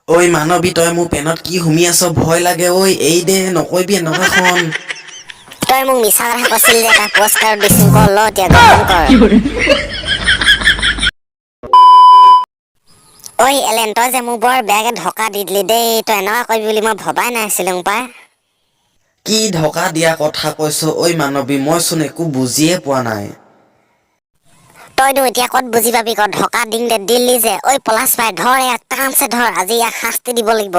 ঐ মানবী তই মোৰ পেনত কি সুমি আছ ভয় লাগে ঐ এই দে নকৰিবি এনেকুৱাখন তই মোক মিছা কথা কৈছিল যে এটা পুৰস্কাৰ দিছো ক ল এতিয়া গ্ৰহণ কৰ ঐ এলেন তই যে মোক বৰ বেয়াকে ধকা দি দিলি দেই তই এনেকুৱা কৰিবি বুলি মই ভবাই নাছিলো পাই কি ধকা দিয়া কথা কৈছ ঐ মানবী মইচোন একো বুজিয়ে পোৱা নাই তইনো এতিয়া ক'ত বুজি পাবি ক ধকা দিংতে দিল্লী যে ঐ পলাশ ভাই ধৰ ইয়াক টানছে ধৰ আজি ইয়াক শাস্তি দিব লাগিব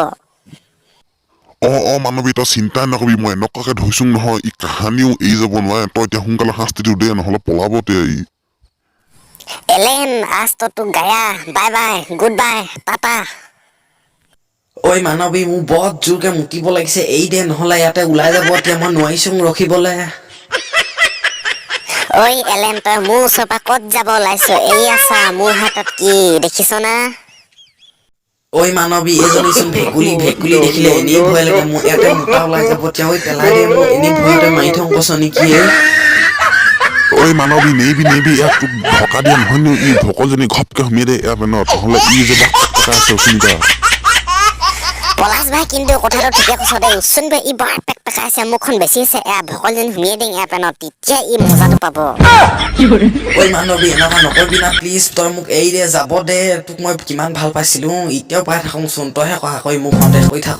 মানৱী তই চিন্তাই নকৰিবি মই এনেকুৱাকে ধৰিছো নহয় ই কাহানিও এৰি যাব নোৱাৰে তই এতিয়া সোনকালে শাস্তি দিও দে নহ'লে পলাব তে ই এলেন আজ তো তোক গায়া bye bye goodbye tata ঐ মানবী মোৰ বৰ জোৰকে মুতিব লাগিছে এই দে নহ'লে ইয়াতে ওলাই যাব এতিয়া মই নোৱাৰিছোং ৰখিবলে ঐ এলেন তই মোৰ ওচৰৰ পৰা ক'ত যাব ওলাইছ এইয়া চা মোৰ হাতত কি দেখিছ না ঐ মানবী এইজনীচোন ভেকুলী ভেকুলী দেখিলে এনেই ভয় লাগে মোৰ ইয়াতে মোটা ওলাই যাব এতিয়া ঐ পেলাই দে মোক এনেই ভয়তে মাৰি থওঁ কৈছ নেকি ঐ মানৱী নেবি ইয়াক তোক ধকা দিয়া নহয় নো ই ভকলজনী ঘপকে সুমিয়াই দে ইয়াৰ পেনত নহ'লে ই যে আছে চিন্তা পলাশ ভাই কিন্তু কথাটো ঠিকে কৈছ দেই চোন ই বৰ পেক পেকাইছে মুখখন বেছি আছে এয়া ভকলজনী সুমিয়াই দিং এয়া পেনত তেতিয়া ই মজাটো পাব ঐ মানবী এনেকুৱা নকৰিবি না প্লিজ তই মোক এৰি দে যাব দে তোক মই কিমান ভাল পাইছিলো এতিয়াও পাই থাকোচোন তইহে সহায় কৰি মোক সন্দেহ কৰি থাক